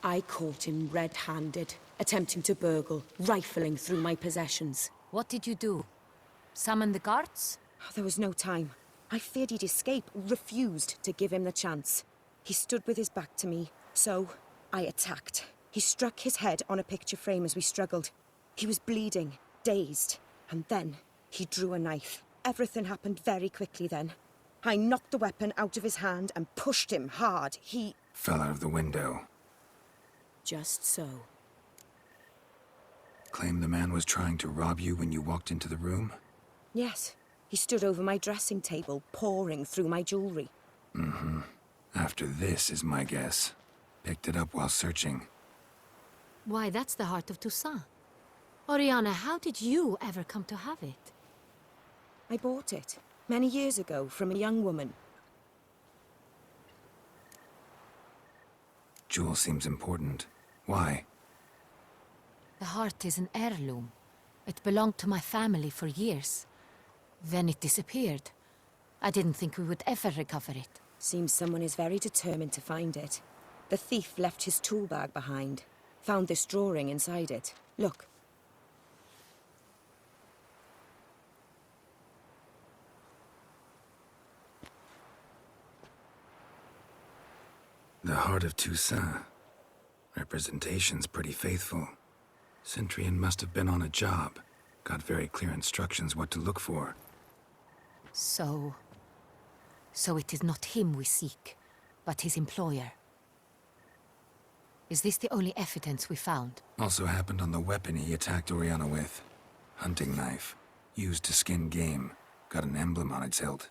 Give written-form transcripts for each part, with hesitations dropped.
I caught him red-handed, attempting to burgle, rifling through my possessions. What did you do? Summon the guards? There was no time. I feared he'd escape, refused to give him the chance. He stood with his back to me, so I attacked. He struck his head on a picture frame as we struggled. He was bleeding, dazed, and then he drew a knife. Everything happened very quickly then. I knocked the weapon out of his hand and pushed him hard. He fell out of the window. Just so. Claim the man was trying to rob you when you walked into the room? Yes. He stood over my dressing table, pouring through my jewelry. Mm-hmm. After this is my guess. Picked it up while searching. Why, that's the heart of Toussaint. Oriana, how did you ever come to have it? I bought it, many years ago, from a young woman. Jewel seems important. Why? The heart is an heirloom. It belonged to my family for years. Then it disappeared. I didn't think we would ever recover it. Seems someone is very determined to find it. The thief left his tool bag behind. Found this drawing inside it. Look. The Heart of Toussaint. Representation's pretty faithful. Centurion must have been on a job. Got very clear instructions what to look for. So it is not him we seek, but his employer. Is this the only evidence we found? Also happened on the weapon he attacked Oriana with. Hunting knife. Used to skin game. Got an emblem on its hilt.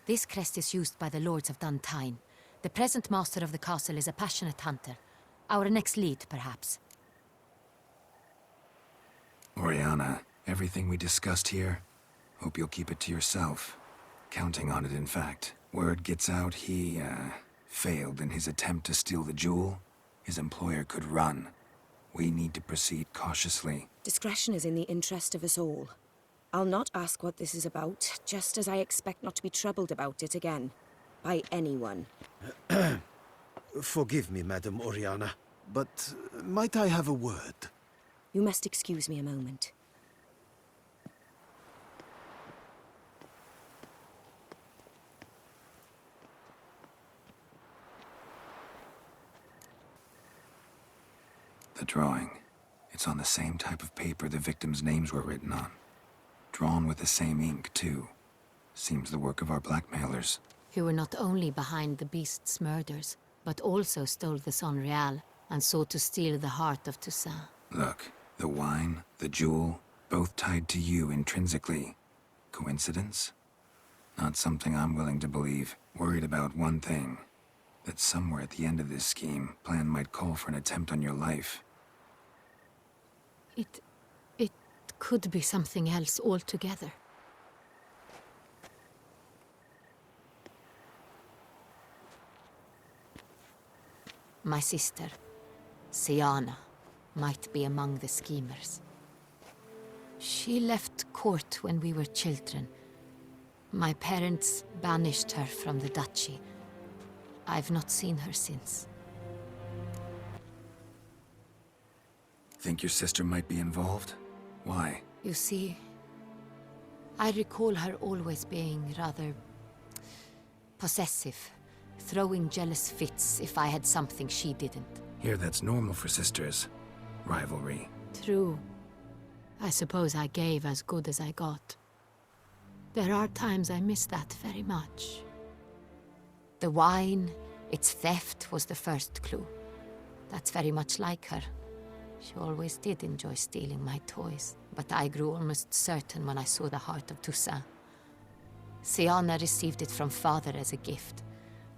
This crest is used by the Lords of Duntine. The present master of the castle is a passionate hunter. Our next lead, perhaps. Oriana, everything we discussed here, hope you'll keep it to yourself. Counting on it, in fact. Word gets out he, failed in his attempt to steal the jewel. His employer could run. We need to proceed cautiously. Discretion is in the interest of us all. I'll not ask what this is about, just as I expect not to be troubled about it again. By anyone. Forgive me, Madam Oriana, but might I have a word? You must excuse me a moment. The drawing. It's on the same type of paper the victims' names were written on. Drawn with the same ink, too. Seems the work of our blackmailers. Who were not only behind the beast's murders, but also stole the Son Real and sought to steal the heart of Toussaint. Look, the wine, the jewel, both tied to you intrinsically. Coincidence? Not something I'm willing to believe. Worried about one thing. That somewhere at the end of this scheme, plan might call for an attempt on your life. It could be something else altogether. My sister, Siana, might be among the schemers. She left court when we were children. My parents banished her from the duchy. I've not seen her since. Think your sister might be involved? Why? You see, I recall her always being rather possessive, throwing jealous fits if I had something she didn't. Here, that's normal for sisters. Rivalry. True. I suppose I gave as good as I got. There are times I miss that very much. The wine, its theft was the first clue. That's very much like her. She always did enjoy stealing my toys, but I grew almost certain when I saw the heart of Toussaint. Siana received it from father as a gift.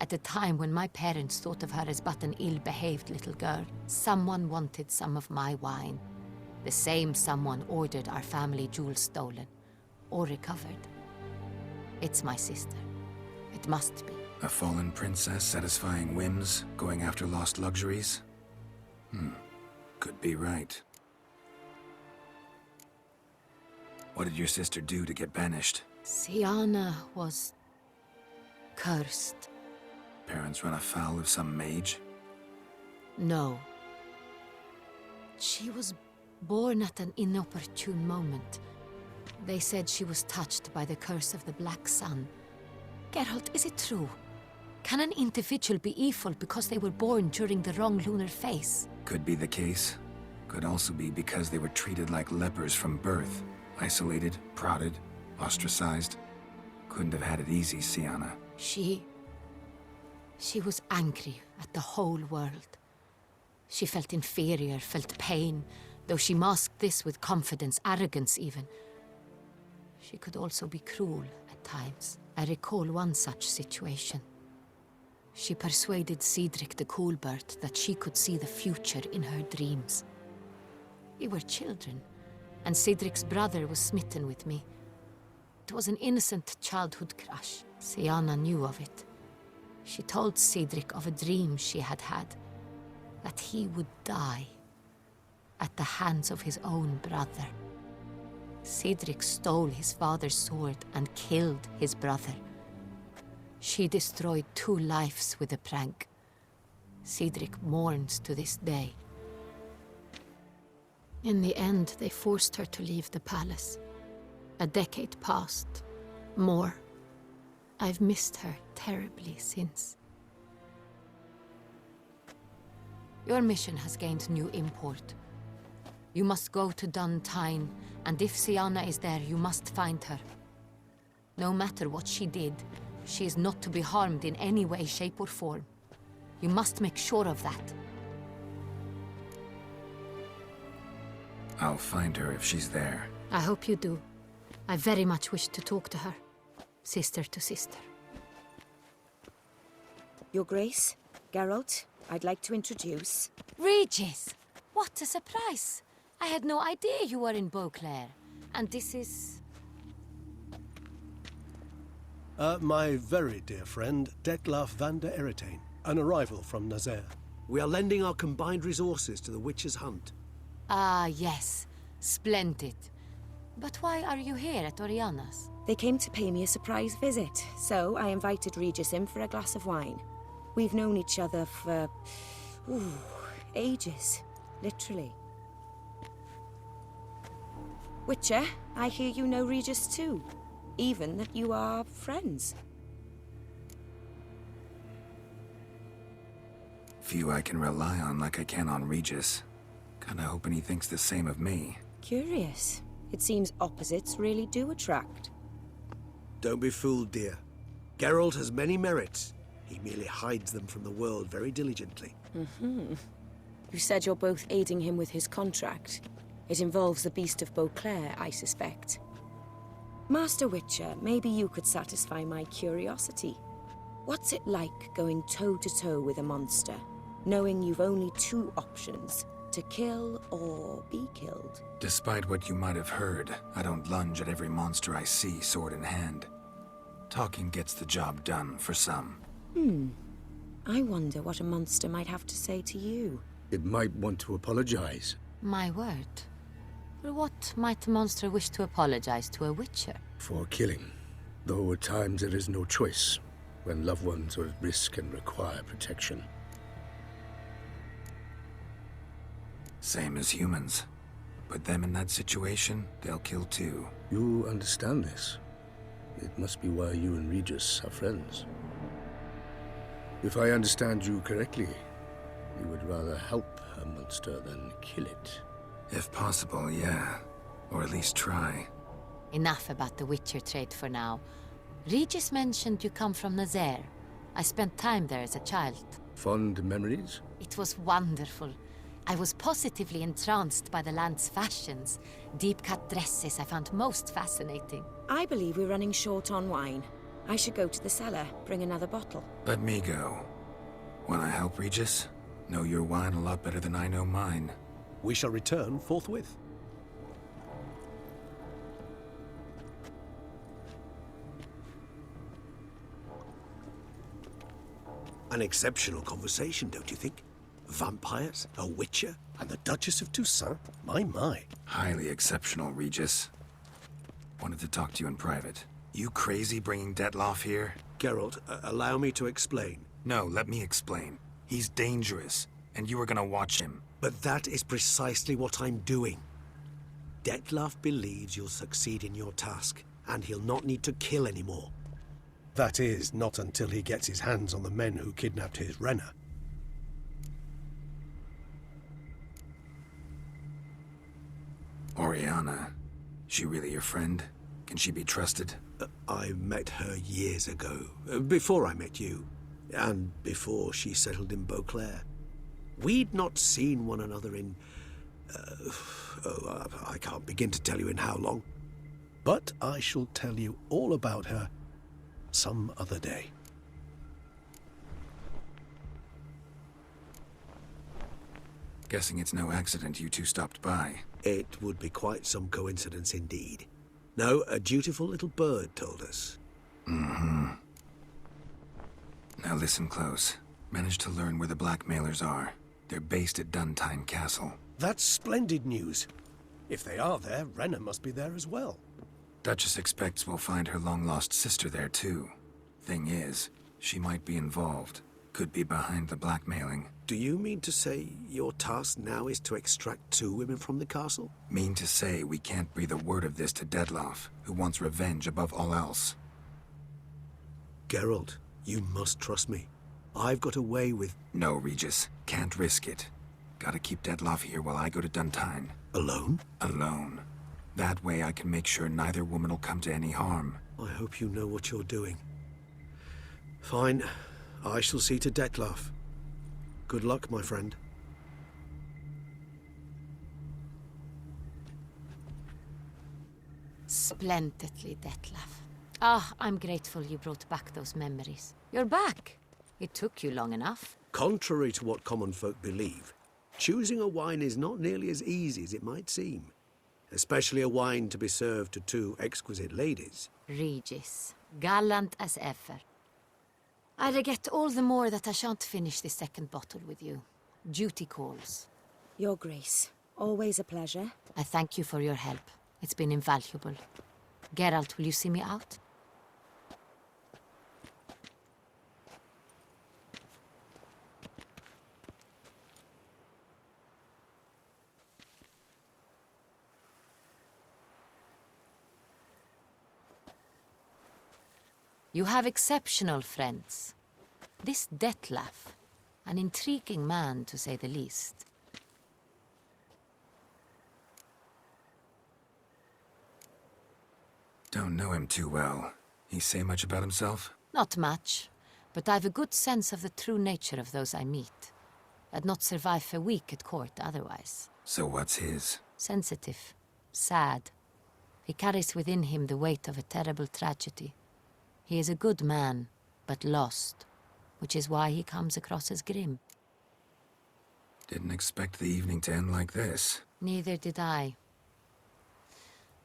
At a time when my parents thought of her as but an ill-behaved little girl, someone wanted some of my wine. The same someone ordered our family jewels stolen, or recovered. It's my sister. It must be. A fallen princess satisfying whims, going after lost luxuries? Could be right. What did your sister do to get banished? Siana was cursed. Parents run afoul of some mage? No. She was born at an inopportune moment. They said she was touched by the curse of the Black Sun. Geralt, is it true? Can an individual be evil because they were born during the wrong lunar phase? Could be the case. Could also be because they were treated like lepers from birth. Isolated, prodded, ostracized. Couldn't have had it easy, Syanna. She was angry at the whole world. She felt inferior, felt pain, though she masked this with confidence, arrogance even. She could also be cruel at times. I recall one such situation. She persuaded Cedric the Coolbird that she could see the future in her dreams. We were children, and Cedric's brother was smitten with me. It was an innocent childhood crush. Syanna knew of it. She told Cedric of a dream she had had, that he would die at the hands of his own brother. Cedric stole his father's sword and killed his brother. She destroyed 2 lives with a prank. Cedric mourns to this day. In the end, they forced her to leave the palace. A decade passed. More. I've missed her terribly since. Your mission has gained new import. You must go to Dun Tine, and if Syanna is there, you must find her. No matter what she did, she is not to be harmed in any way, shape, or form. You must make sure of that. I'll find her if she's there. I hope you do. I very much wish to talk to her. Sister to sister. Your Grace, Geralt, I'd like to introduce... Regis! What a surprise! I had no idea you were in Beauclair. And this is... My very dear friend, Dettlaff van der Eretain, an arrival from Nazaire. We are lending our combined resources to the Witcher's hunt. Ah, yes. Splendid. But why are you here at Oriana's? They came to pay me a surprise visit, so I invited Regis in for a glass of wine. We've known each other for... ages. Literally. Witcher, I hear you know Regis too. Even that you are friends. Few I can rely on like I can on Regis. Kinda hoping he thinks the same of me. Curious. It seems opposites really do attract. Don't be fooled, dear. Geralt has many merits. He merely hides them from the world very diligently. You said you're both aiding him with his contract. It involves the Beast of Beauclair, I suspect. Master Witcher, maybe you could satisfy my curiosity. What's it like going toe-to-toe with a monster, knowing you've only 2 options, to kill or be killed? Despite what you might have heard, I don't lunge at every monster I see sword in hand. Talking gets the job done for some. I wonder what a monster might have to say to you. It might want to apologize. My word. For what might a monster wish to apologize to a witcher? For killing. Though at times there is no choice, when loved ones are at risk and require protection. Same as humans. Put them in that situation, they'll kill too. You understand this. It must be why you and Regis are friends. If I understand you correctly, you would rather help a monster than kill it. If possible, yeah. Or at least try. Enough about the Witcher trade for now. Regis mentioned you come from Nazaire. I spent time there as a child. Fond memories? It was wonderful. I was positively entranced by the land's fashions. Deep-cut dresses I found most fascinating. I believe we're running short on wine. I should go to the cellar, bring another bottle. Let me go. Wanna help, Regis? Know your wine a lot better than I know mine. We shall return forthwith. An exceptional conversation, don't you think? Vampires, a witcher, And the Duchess of Toussaint? My. Highly exceptional, Regis. Wanted to talk to you in private. You crazy bringing Dettlaff here? Geralt, allow me to explain. No, let me explain. He's dangerous. and you were gonna watch him. But that is precisely what I'm doing. Detlef believes you'll succeed in your task, and he'll not need to kill anymore. That is, not until he gets his hands on the men who kidnapped his Renna. Oriana, she really your friend? Can she be trusted? I met her years ago, before I met you, and before she settled in Beauclair. We'd not seen one another in... I can't begin to tell you in how long. But I shall tell you all about her some other day. Guessing it's no accident you two stopped by. It would be quite some coincidence indeed. No, a dutiful little bird told us. Mm-hmm. Now listen close. Managed to learn where the blackmailers are. They're based at Duntine Castle. That's splendid news. If they are there, Renna must be there as well. Duchess expects we'll find her long-lost sister there, too. Thing is, she might be involved. Could be behind the blackmailing. Do you mean to say your task now is to extract 2 women from the castle? Mean to say we can't breathe a word of this to Dettlaff, who wants revenge above all else. Geralt, you must trust me. I've got away with... No, Regis. Can't risk it. Gotta keep Dettlaff here while I go to Duntine. Alone? Alone. That way I can make sure neither woman will come to any harm. I hope you know what you're doing. Fine. I shall see to Dettlaff. Good luck, my friend. Splendidly, Detlef. Ah, I'm grateful you brought back those memories. You're back. It took you long enough. Contrary to what common folk believe, choosing a wine is not nearly as easy as it might seem. Especially a wine to be served to 2 exquisite ladies. Regis, gallant as ever. I regret all the more that I shan't finish the second bottle with you. Duty calls. Your Grace, always a pleasure. I thank you for your help. It's been invaluable. Geralt, will you see me out? You have exceptional friends. This Detlef, an intriguing man to say the least. Don't know him too well. He say much about himself? Not much, but I've a good sense of the true nature of those I meet. I'd not survive a week at court otherwise. So what's his? Sensitive, sad. He carries within him the weight of a terrible tragedy. He is a good man, but lost, which is why he comes across as grim. Didn't expect the evening to end like this. Neither did I.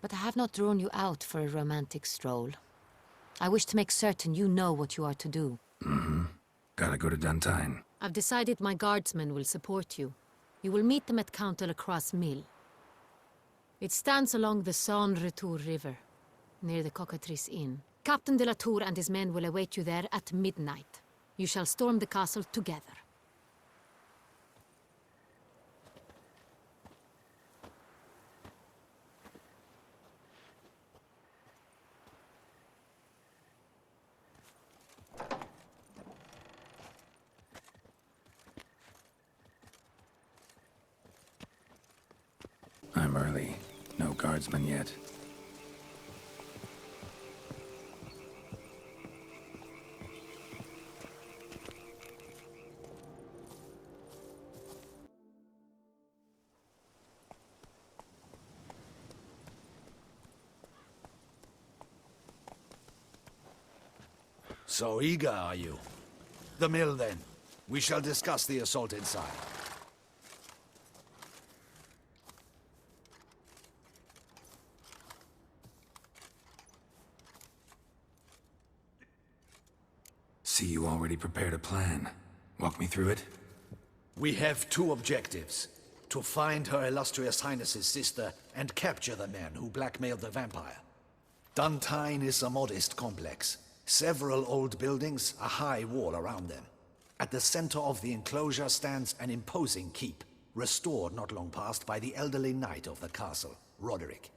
But I have not drawn you out for a romantic stroll. I wish to make certain you know what you are to do. Mm-hmm. Gotta go to Duntine. I've decided my guardsmen will support you. You will meet them at Count de la Croix Mill. It stands along the Saône-Retour River, near the Cockatrice Inn. Captain de la Tour and his men will await you there at midnight. You shall storm the castle together. I'm early. No guardsmen yet. So eager, are you? The mill, then. We shall discuss the assault inside. See you already prepared a plan. Walk me through it? We have 2 objectives. To find Her Illustrious Highness's sister and capture the men who blackmailed the vampire. Duntine is a modest complex. Several old buildings, a high wall around them. At the center of the enclosure stands an imposing keep, restored not long past by the elderly knight of the castle, Roderick.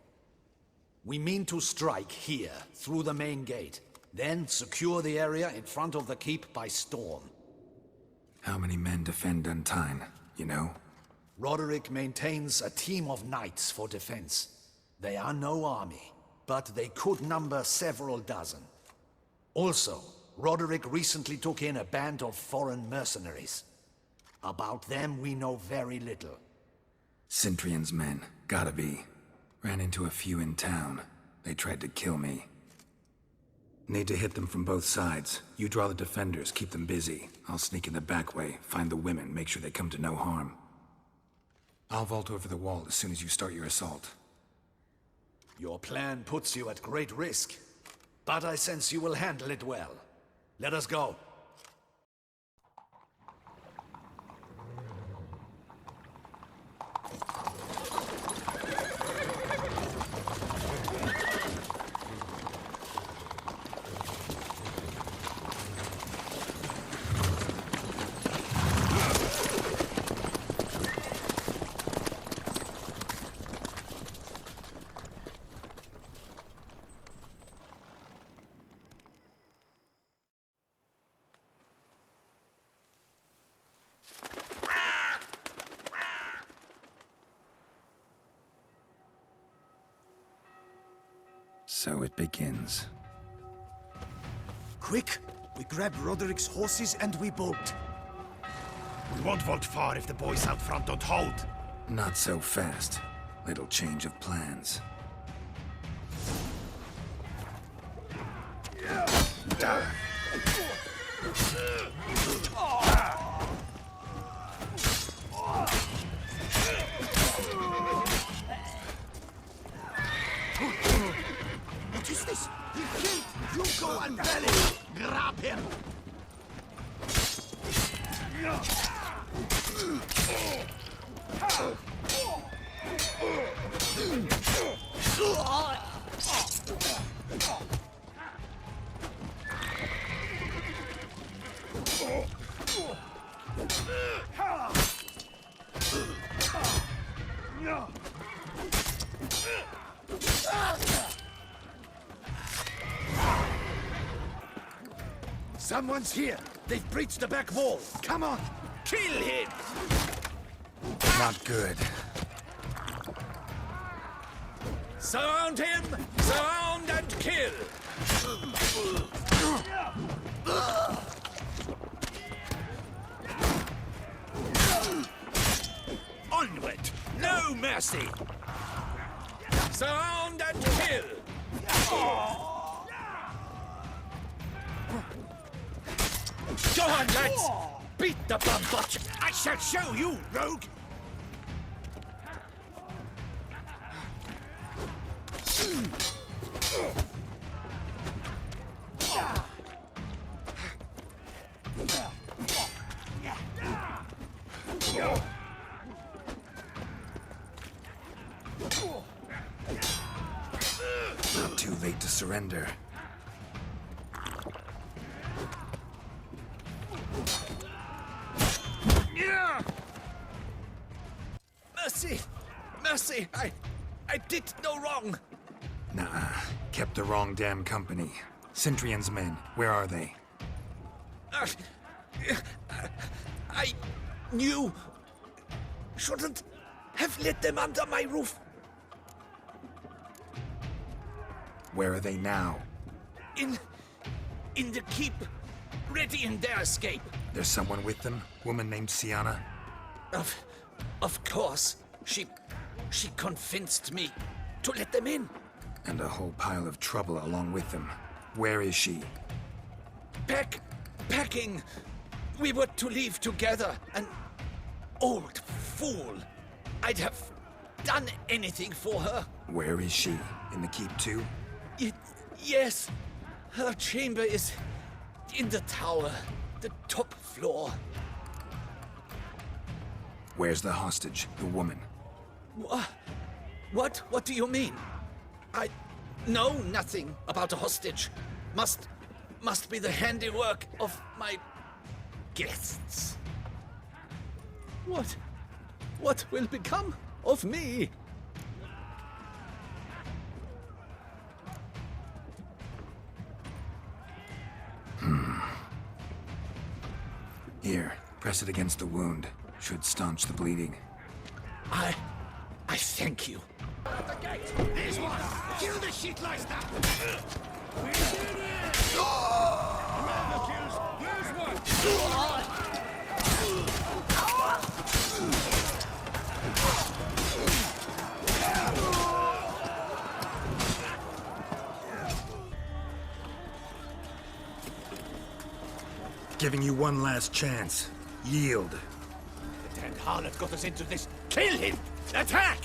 We mean to strike here, through the main gate, then secure the area in front of the keep by storm. How many men defend Duntine, you know? Roderick maintains a team of knights for defense. They are no army, but they could number several dozen. Also, Roderick recently took in a band of foreign mercenaries. About them we know very little. Cintrian's men, gotta be. Ran into a few in town. They tried to kill me. Need to hit them from both sides. You draw the defenders, keep them busy. I'll sneak in the back way, find the women, make sure they come to no harm. I'll vault over the wall as soon as you start your assault. Your plan puts you at great risk, but I sense you will handle it well. Let us go. So it begins. Quick! We grab Roderick's horses and we bolt. We won't vault far if the boys out front don't hold. Not so fast. Little change of plans. What is this? He killed! You go and belly! Grab him! Someone's here! They've breached the back wall! Come on! Kill him! Not good. Surround him! Surround and kill! Onward! No mercy! Surround and kill! Go on, lads! Beat the bum-botch! I shall show you, rogue! Not too late to surrender. Mercy! Mercy! I did no wrong! Nah, kept the wrong damn company. Cintrian's men, where are they? I knew... shouldn't have let them under my roof. Where are they now? In the keep, ready in their escape. There's someone with them? Woman named Siana? Of course. She convinced me to let them in. And a whole pile of trouble along with them. Where is she? Packing. We were to leave together. An old fool. I'd have done anything for her. Where is she? In the keep too? Yes. Her chamber is in the tower. The top floor. Where's the hostage, the woman? What? What do you mean? I know nothing about a hostage. Must be the handiwork of my guests. What will become of me? Here, press it against the wound. Should staunch the bleeding. I thank you. At the gate! There's one! Kill the shit like that! We did it! Whoever kills, there's one! Giving you one last chance. Yield. The damned harlot got us into this. Kill him! Attack!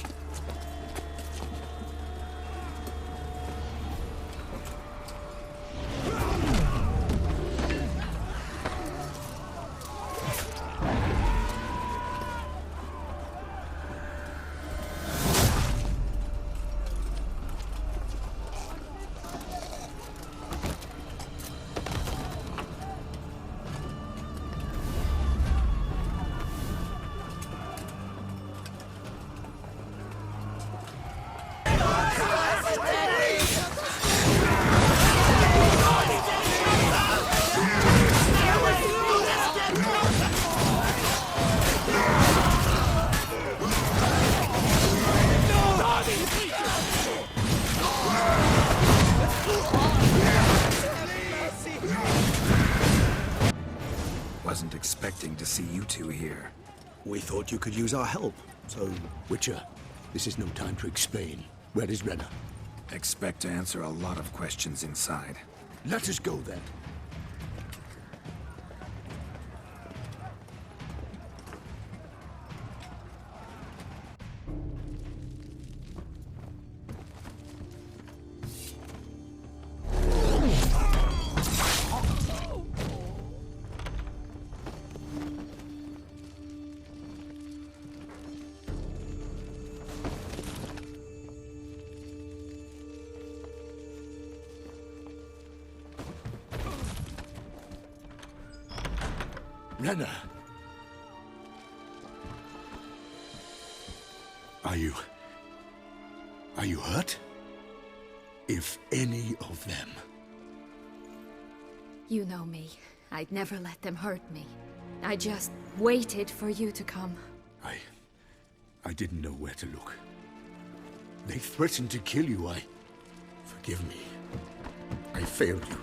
Wasn't expecting to see you two here. We thought you could use our help, so... Witcher, this is no time to explain. Where is Renna? Expect to answer a lot of questions inside. Let us go then. Renna! Are you hurt? If any of them... You know me. I'd never let them hurt me. I just waited for you to come. I didn't know where to look. They threatened to kill you. Forgive me. I failed you.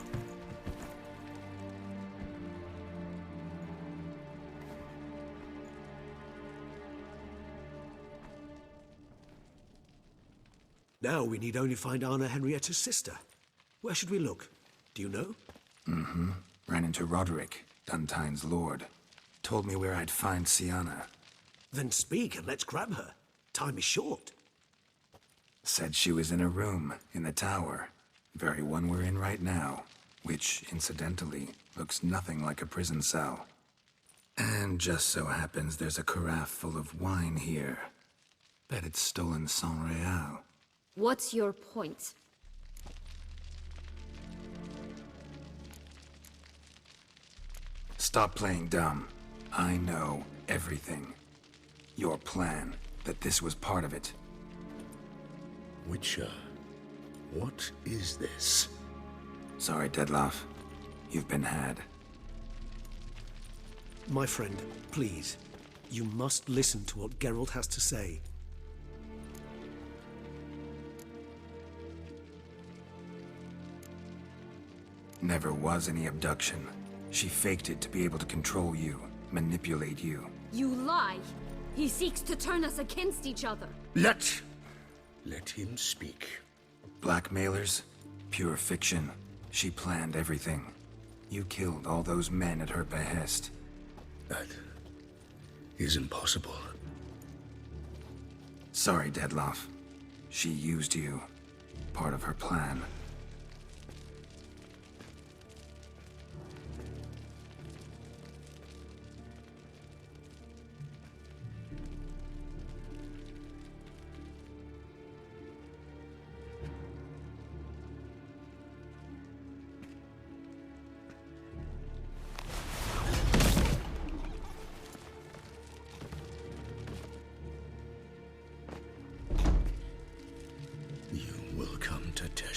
Now we need only find Anna Henrietta's sister. Where should we look? Do you know? Ran into Roderick, Duntine's lord. Told me where I'd find Sienna. Then speak and let's grab her. Time is short. Said she was in a room in the tower. Very one we're in right now. Which, incidentally, looks nothing like a prison cell. And just so happens there's a carafe full of wine here. Bet it's stolen San Real. What's your point? Stop playing dumb. I know everything. Your plan, that this was part of it. Witcher, what is this? Sorry, Dettlaff. You've been had. My friend, please. You must listen to what Geralt has to say. Never was any abduction. She faked it to be able to control you, manipulate you. You lie! He seeks to turn us against each other. Let him speak. Blackmailers? Pure fiction. She planned everything. You killed all those men at her behest. That is impossible. Sorry, Dettlaff. She used you. Part of her plan.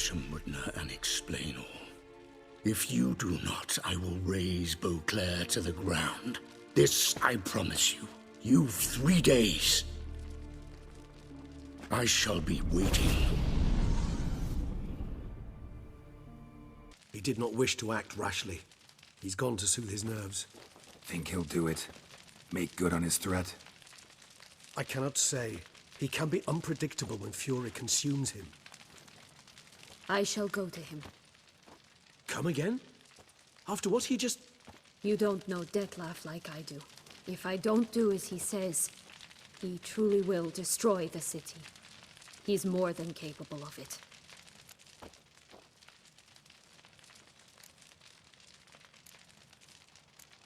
Shamudna and explain all. If you do not, I will raze Beauclair to the ground. This I promise you. You've 3 days. I shall be waiting. He did not wish to act rashly. He's gone to soothe his nerves. Think he'll do it? Make good on his threat? I cannot say. He can be unpredictable when fury consumes him. I shall go to him. Come again? After what he just... You don't know Dettlaff like I do. If I don't do as he says, he truly will destroy the city. He's more than capable of it.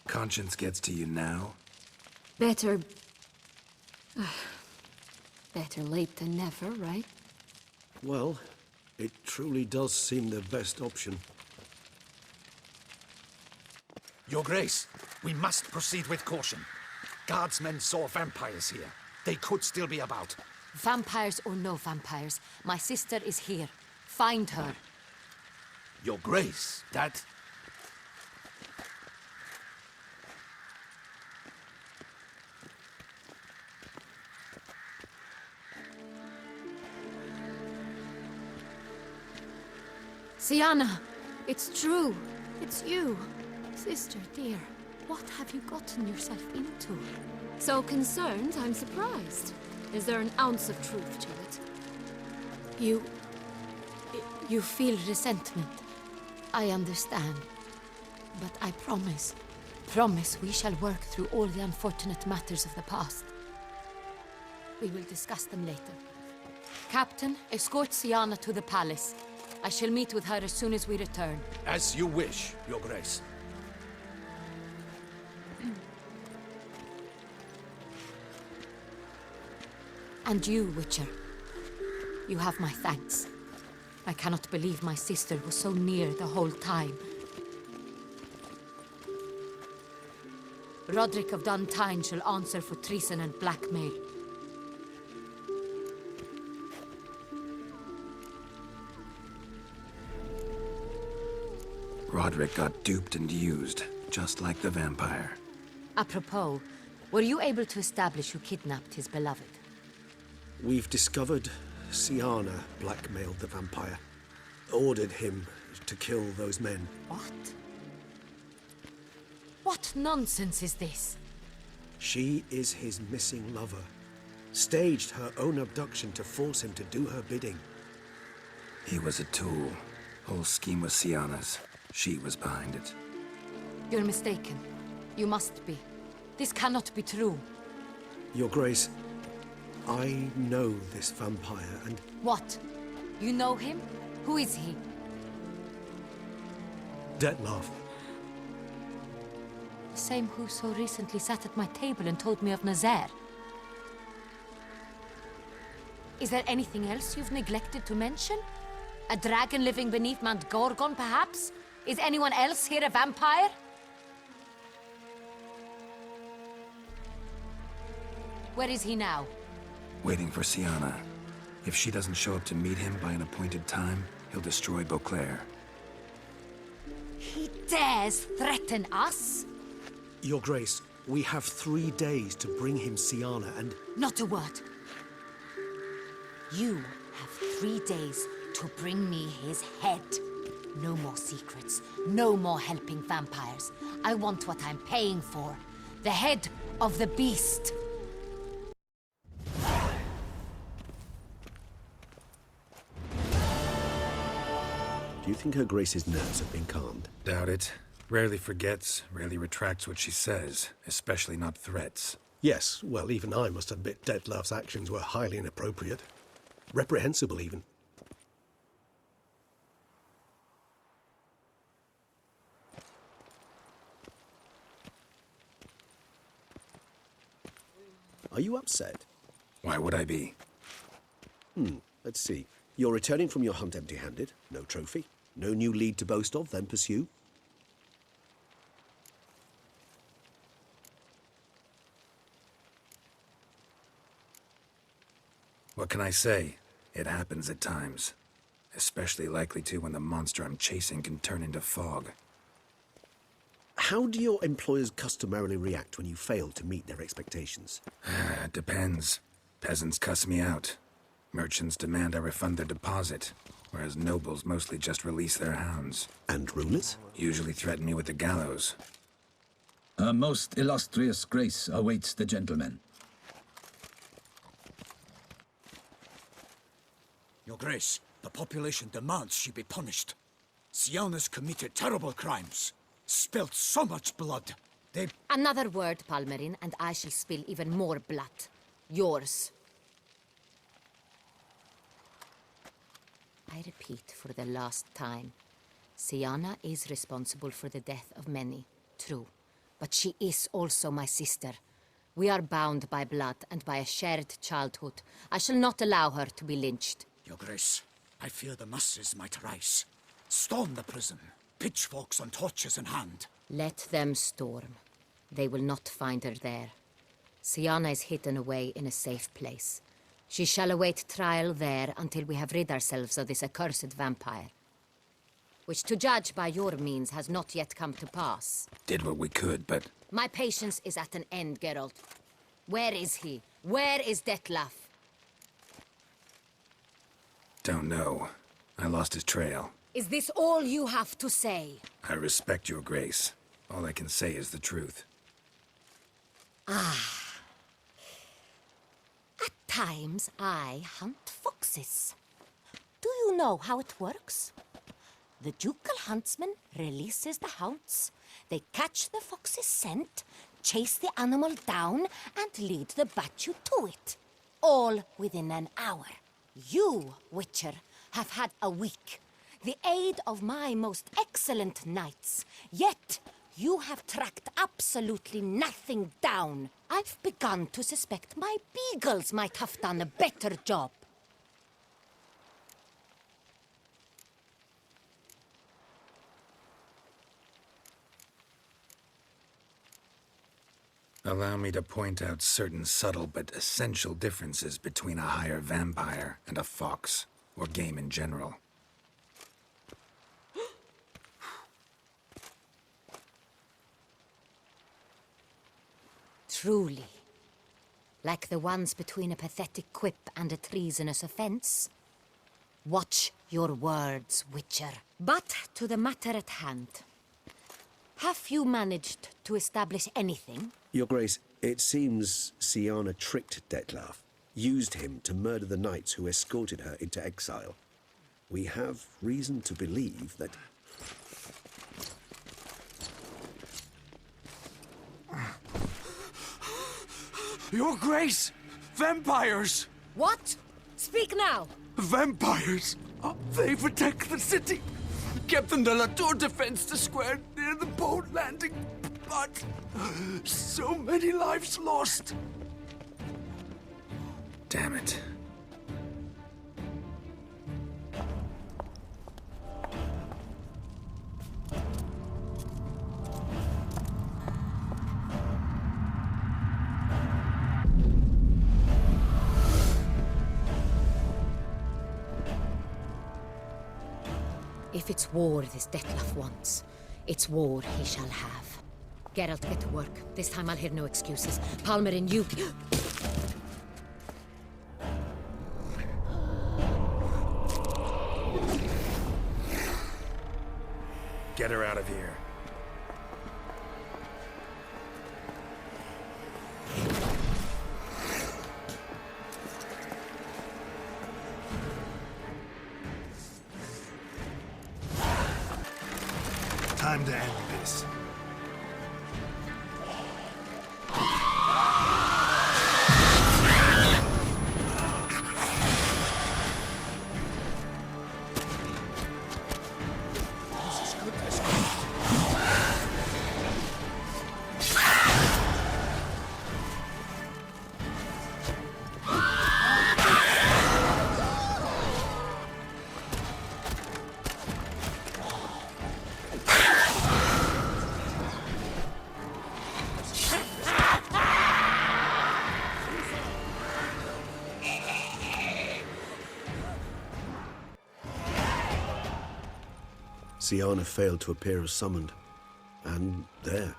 Conscience gets to you now? Better... better late than never, right? Well, it truly does seem the best option. Your Grace, we must proceed with caution. Guardsmen saw vampires here. They could still be about. Vampires or no vampires, my sister is here. Find her. Your Grace, that... Siana, it's true. It's you. Sister, dear, what have you gotten yourself into? So concerned, I'm surprised. Is there an ounce of truth to it? You feel resentment. I understand. But I promise we shall work through all the unfortunate matters of the past. We will discuss them later. Captain, escort Siana to the palace. I shall meet with her as soon as we return. As you wish, Your Grace. And you, Witcher. You have my thanks. I cannot believe my sister was so near the whole time. Roderick of Duntine shall answer for treason and blackmail. Roderick got duped and used, just like the vampire. Apropos, were you able to establish who kidnapped his beloved? We've discovered Siana blackmailed the vampire. Ordered him to kill those men. What? What nonsense is this? She is his missing lover. Staged her own abduction to force him to do her bidding. He was a tool. Whole scheme was Siana's. She was behind it. You're mistaken. You must be. This cannot be true. Your Grace, I know this vampire and... What? You know him? Who is he? Dettlaff. The same who so recently sat at my table and told me of Nazaire. Is there anything else you've neglected to mention? A dragon living beneath Mount Gorgon, perhaps? Is anyone else here a vampire? Where is he now? Waiting for Siana. If she doesn't show up to meet him by an appointed time, he'll destroy Beauclair. He dares threaten us? Your Grace, we have 3 days to bring him Siana and... Not a word. You have 3 days to bring me his head. No more secrets. No more helping vampires. I want what I'm paying for. The head of the beast. Do you think Her Grace's nerves have been calmed? Doubt it. Rarely forgets, rarely retracts what she says, especially not threats. Yes, well, even I must admit Dettlaff's actions were highly inappropriate. Reprehensible, even. Are you upset? Why would I be? Let's see. You're returning from your hunt empty-handed. No trophy. No new lead to boast of, then pursue. What can I say? It happens at times. Especially likely to when the monster I'm chasing can turn into fog. How do your employers customarily react when you fail to meet their expectations? It depends. Peasants cuss me out. Merchants demand I refund their deposit, whereas nobles mostly just release their hounds. And rulers? Usually threaten me with the gallows. A most illustrious grace awaits the gentleman. Your Grace, the population demands she be punished. Syanna's committed terrible crimes. Spilt so much blood. They... Another word, Palmerin, and I shall spill even more blood. Yours. I repeat for the last time. Syanna is responsible for the death of many, true. But she is also my sister. We are bound by blood and by a shared childhood. I shall not allow her to be lynched. Your Grace, I fear the masses might rise. Storm the prison, pitchforks and torches in hand. Let them storm. They will not find her there. Syanna is hidden away in a safe place. She shall await trial there until we have rid ourselves of this accursed vampire. Which, to judge by your means, has not yet come to pass. Did what we could, but... My patience is at an end, Geralt. Where is he? Where is Detlef? Don't know. I lost his trail. Is this all you have to say? I respect your grace. All I can say is the truth. Ah. At times, I hunt foxes. Do you know how it works? The ducal huntsman releases the hounds. They catch the fox's scent, chase the animal down, and lead the Batu to it. All within an hour. You, Witcher, have had a week. The aid of my most excellent knights. Yet, you have tracked absolutely nothing down. I've begun to suspect my beagles might have done a better job. Allow me to point out certain subtle but essential differences between a higher vampire and a fox, or game in general. Truly. Like the ones between a pathetic quip and a treasonous offense. Watch your words, Witcher. But to the matter at hand. Have you managed to establish anything? Your Grace, it seems Syanna tricked Detlef, used him to murder the knights who escorted her into exile. We have reason to believe that... Your Grace! Vampires! What? Speak now! Vampires! They protect the city! Captain de la Tour defends the square near the boat landing, but so many lives lost. Damn it. If it's war this Detlef wants, it's war he shall have. Geralt, get to work. This time I'll hear no excuses. Palmerin, you... Get her out of here. Time to end this. Syanna failed to appear as summoned. And there.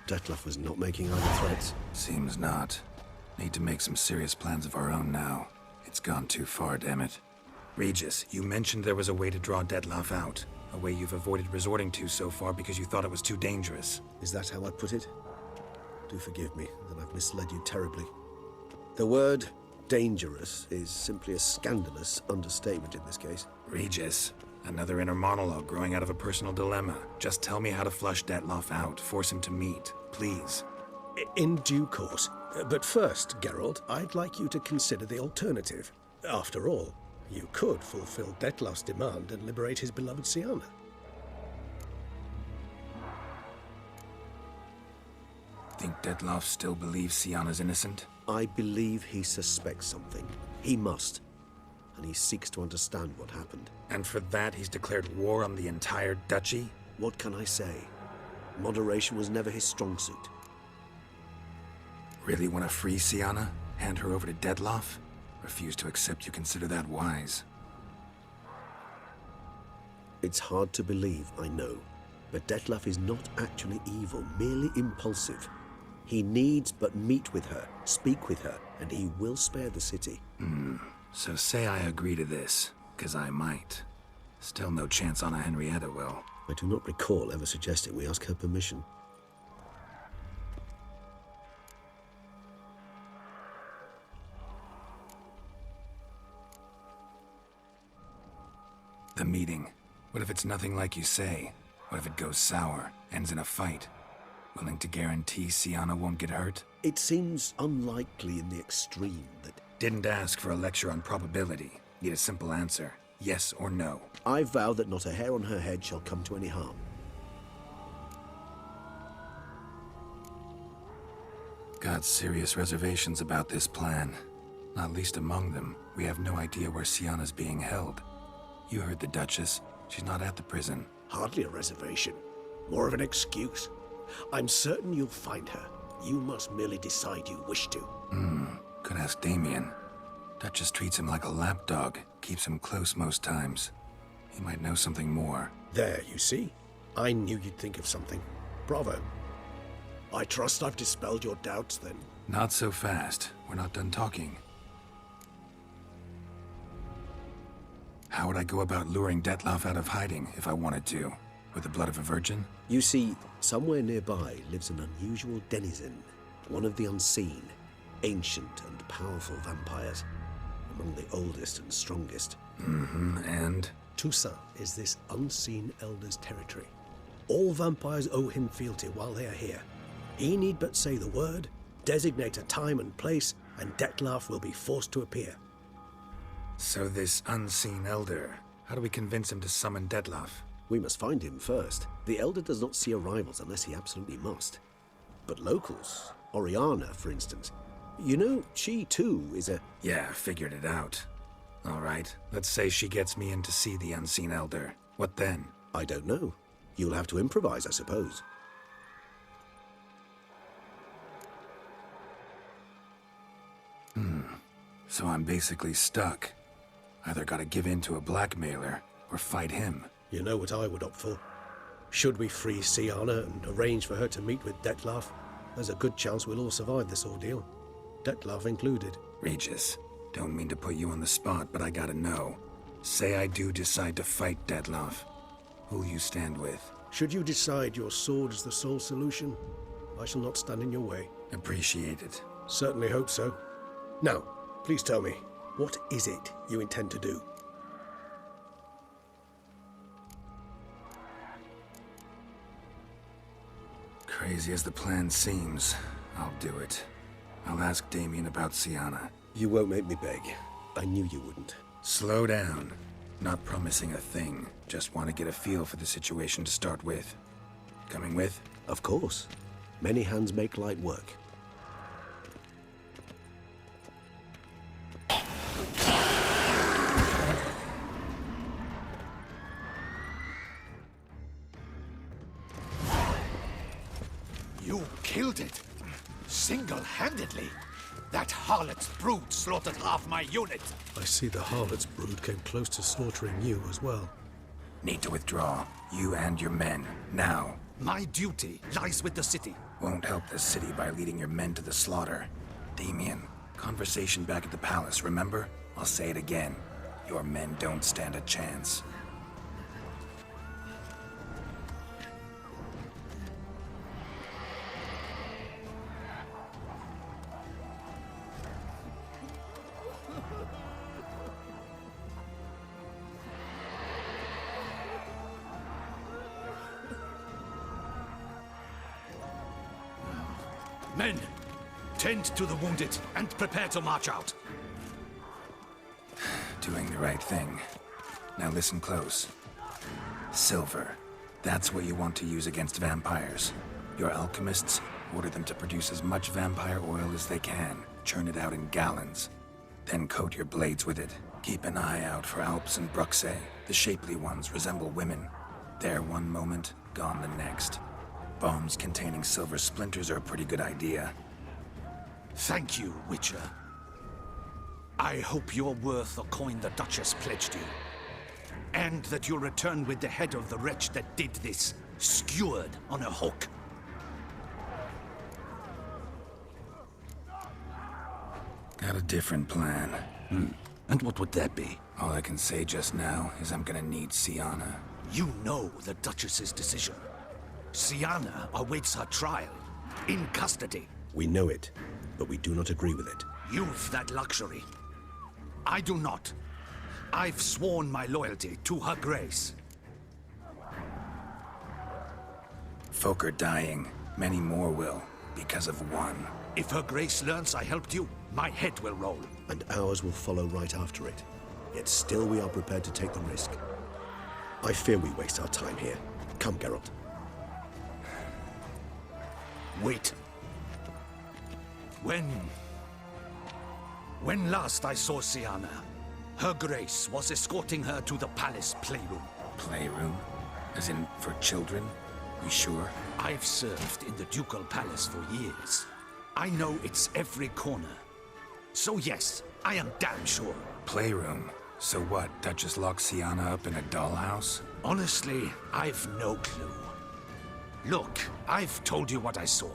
Dettlaff was not making either threats. Seems not. Need to make some serious plans of our own now. It's gone too far, damn it. Regis, you mentioned there was a way to draw Dettlaff out. A way you've avoided resorting to so far because you thought it was too dangerous. Is that how I put it? Do forgive me that I've misled you terribly. The word dangerous is simply a scandalous understatement in this case. Regis, another inner monologue growing out of a personal dilemma. Just tell me how to flush Dettlaff out, force him to meet, please. In due course. But first, Geralt, I'd like you to consider the alternative. After all, you could fulfill Dettlaff's demand and liberate his beloved Syanna. Think Dettlaff still believes Syanna's innocent? I believe he suspects something. He must. And he seeks to understand what happened. And for that, he's declared war on the entire duchy? What can I say? Moderation was never his strong suit. Really want to free Syanna? Hand her over to Dettlaff? Refuse to accept you consider that wise. It's hard to believe, I know. But Dettlaff is not actually evil, merely impulsive. He needs but meet with her, speak with her, and he will spare the city. So say I agree to this, 'cause I might. Still no chance Anna Henrietta will. I do not recall ever suggesting we ask her permission. The meeting. What if it's nothing like you say? What if it goes sour, ends in a fight? Willing to guarantee Syanna won't get hurt? It seems unlikely in the extreme that... Didn't ask for a lecture on probability. Need a simple answer. Yes or no. I vow that not a hair on her head shall come to any harm. Got serious reservations about this plan. Not least among them, we have no idea where Syanna's being held. You heard the Duchess. She's not at the prison. Hardly a reservation. More of an excuse. I'm certain you'll find her. You must merely decide you wish to. Could ask Damien. Duchess treats him like a lapdog. Keeps him close most times. He might know something more. There, you see? I knew you'd think of something. Bravo. I trust I've dispelled your doubts, then. Not so fast. We're not done talking. How would I go about luring Dettlaff out of hiding if I wanted to? With the blood of a virgin? You see, somewhere nearby lives an unusual denizen. One of the unseen. Ancient and powerful vampires. Among the oldest and strongest. And? Toussaint is this unseen elder's territory. All vampires owe him fealty while they are here. He need but say the word, designate a time and place, and Dettlaff will be forced to appear. So this unseen elder, how do we convince him to summon Dettlaff? We must find him first. The Elder does not see arrivals unless he absolutely must. But locals, Oriana, for instance, you know, she too is a... Yeah, figured it out. All right, let's say she gets me in to see the unseen elder. What then? I don't know. You'll have to improvise, I suppose. So I'm basically stuck. Either gotta give in to a blackmailer, or fight him. You know what I would opt for. Should we free Syanna and arrange for her to meet with Dettlaff, there's a good chance we'll all survive this ordeal. Dettlaff included. Regis, don't mean to put you on the spot, but I gotta know. Say I do decide to fight Dettlaff. Who'll you stand with? Should you decide your sword is the sole solution, I shall not stand in your way. Appreciate it. Certainly hope so. Now, please tell me, what is it you intend to do? Crazy as the plan seems, I'll do it. I'll ask Damien about Syanna. You won't make me beg. I knew you wouldn't. Slow down. Not promising a thing. Just want to get a feel for the situation to start with. Coming with? Of course. Many hands make light work. You killed it! Single-handedly! That harlot's brood slaughtered half my unit! I see the harlot's brood came close to slaughtering you as well. Need to withdraw. You and your men. Now. My duty lies with the city. Won't help the city by leading your men to the slaughter. Damien, conversation back at the palace, remember? I'll say it again. Your men don't stand a chance. Men, tend to the wounded and prepare to march out. Doing the right thing. Now listen close. Silver. That's what you want to use against vampires. Your alchemists, order them to produce as much vampire oil as they can. Churn it out in gallons. Then coat your blades with it. Keep an eye out for Alps and Bruxae. The shapely ones resemble women. There one moment, gone the next. Bombs containing silver splinters are a pretty good idea. Thank you, Witcher. I hope you're worth the coin the Duchess pledged you. And that you'll return with the head of the wretch that did this, skewered on a hook. Got a different plan. And what would that be? All I can say just now is I'm gonna need Syanna. You know the Duchess's decision. Syanna awaits her trial, in custody. We know it, but we do not agree with it. You've that luxury. I do not. I've sworn my loyalty to Her Grace. Folk are dying. Many more will, because of one. If Her Grace learns I helped you, my head will roll. And ours will follow right after it. Yet still we are prepared to take the risk. I fear we waste our time here. Come, Geralt. Wait. When last I saw Syanna, Her Grace was escorting her to the palace playroom. Playroom? As in, for children? You sure? I've served in the ducal palace for years. I know its every corner. So yes, I am damn sure. Playroom? So what, Duchess locked Syanna up in a dollhouse? Honestly, I've no clue. Look, I've told you what I saw.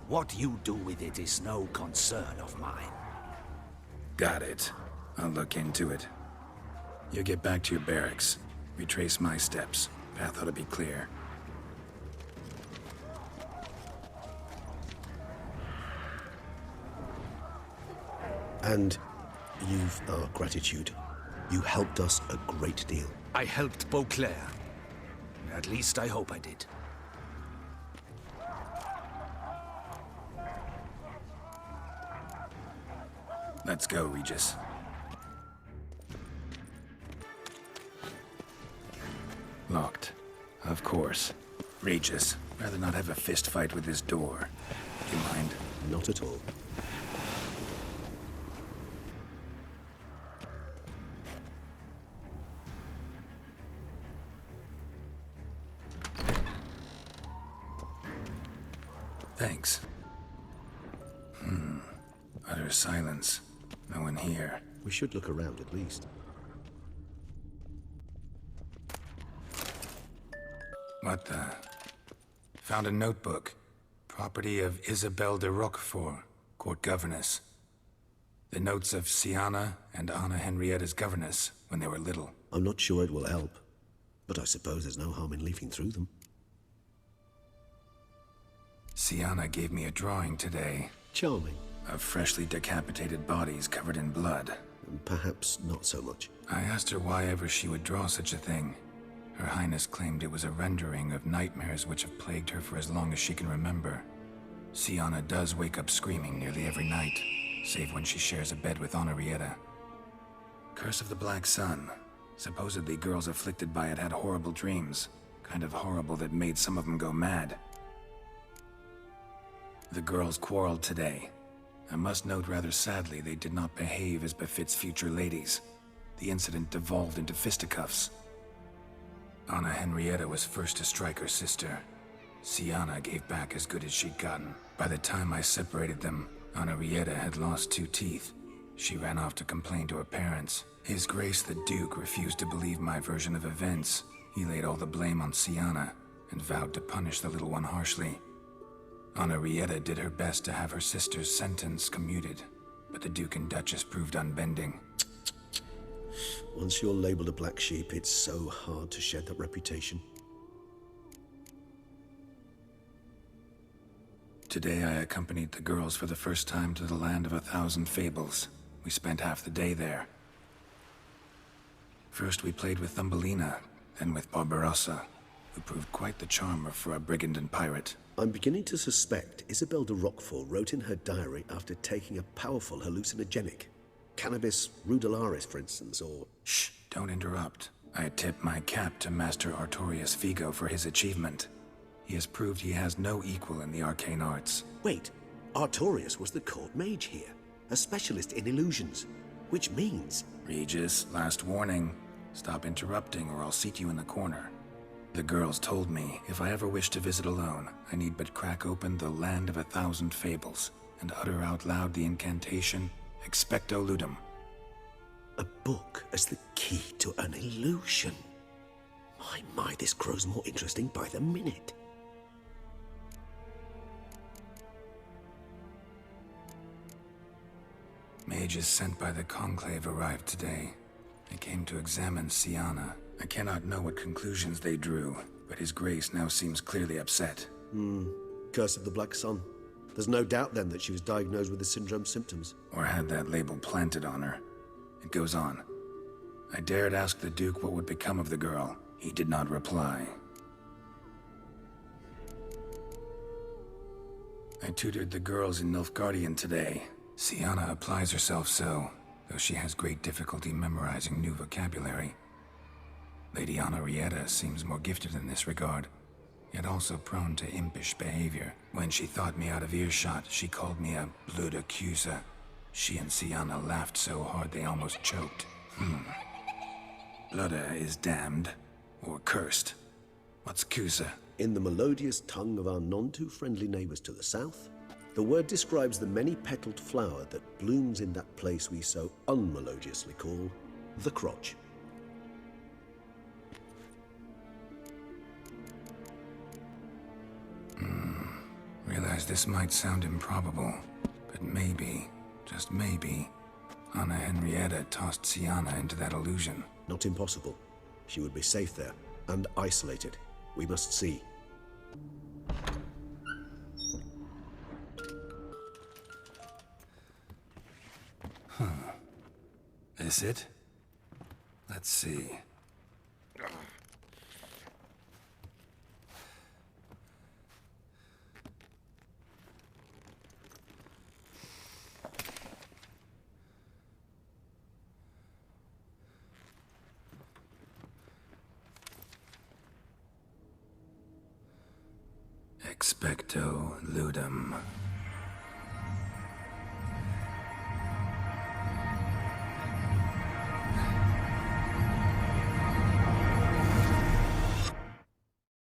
What you do with it is no concern of mine. Got it. I'll look into it. You get back to your barracks. Retrace my steps. Path ought to be clear. And you've our gratitude. You helped us a great deal. I helped Beauclair. At least I hope I did. Let's go, Regis. Locked. Of course. Regis, rather not have a fist fight with this door. Do you mind? Not at all. Thanks. Utter silence. No one here. We should look around at least. What the? Found a notebook. Property of Isabelle de Roquefort, court governess. The notes of Syanna and Anna Henrietta's governess when they were little. I'm not sure it will help, but I suppose there's no harm in leafing through them. Syanna gave me a drawing today. Charming. Of freshly decapitated bodies covered in blood. Perhaps not so much. I asked her why ever she would draw such a thing. Her Highness claimed it was a rendering of nightmares which have plagued her for as long as she can remember. Syanna does wake up screaming nearly every night, save when she shares a bed with Henrietta. Curse of the Black Sun. Supposedly girls afflicted by it had horrible dreams. Kind of horrible that made some of them go mad. The girls quarreled today. I must note rather sadly they did not behave as befits future ladies. The incident devolved into fisticuffs. Anna Henrietta was first to strike her sister. Syanna gave back as good as she'd gotten. By the time I separated them, Henrietta had lost 2 teeth. She ran off to complain to her parents. His Grace the Duke refused to believe my version of events. He laid all the blame on Siana and vowed to punish the little one harshly. Henrietta did her best to have her sister's sentence commuted, but the Duke and Duchess proved unbending. Once you're labeled a black sheep, it's so hard to shed that reputation. Today I accompanied the girls for the first time to the land of 1,000 fables. We spent half the day there. First we played with Thumbelina, then with Barbarossa, who proved quite the charmer for a brigand and pirate. I'm beginning to suspect Isabel de Roquefort wrote in her diary after taking a powerful hallucinogenic. Cannabis rudelaris, for instance, or... Shh, don't interrupt. I tip my cap to Master Artorius Figo for his achievement. He has proved he has no equal in the arcane arts. Wait, Artorius was the court mage here, a specialist in illusions, which means... Regis, last warning. Stop interrupting or I'll seat you in the corner. The girls told me if I ever wish to visit alone, I need but crack open the Land of 1,000 Fables and utter out loud the incantation, Expecto Ludum. A book as the key to an illusion. My, this grows more interesting by the minute. Mages sent by the Conclave arrived today. They came to examine Siana. I cannot know what conclusions they drew, but His Grace now seems clearly upset. Curse of the Black Sun. There's no doubt then that she was diagnosed with the syndrome symptoms. Or had that label planted on her. It goes on. I dared ask the Duke what would become of the girl. He did not reply. I tutored the girls in Nilfgaardian today. Siana applies herself so, though she has great difficulty memorizing new vocabulary. Lady Henrietta seems more gifted in this regard, yet also prone to impish behavior. When she thought me out of earshot, she called me a blood accuser. She and Siana laughed so hard they almost choked. Blooda is damned, or cursed. What's Cusa? In the melodious tongue of our none-too-friendly neighbors to the south, the word describes the many-petaled flower that blooms in that place we so unmelodiously call the crotch. Realize this might sound improbable, but maybe, just maybe, Anna Henrietta tossed Siana into that illusion. Not impossible. She would be safe there, and isolated. We must see. This it? Let's see. Expecto Ludum.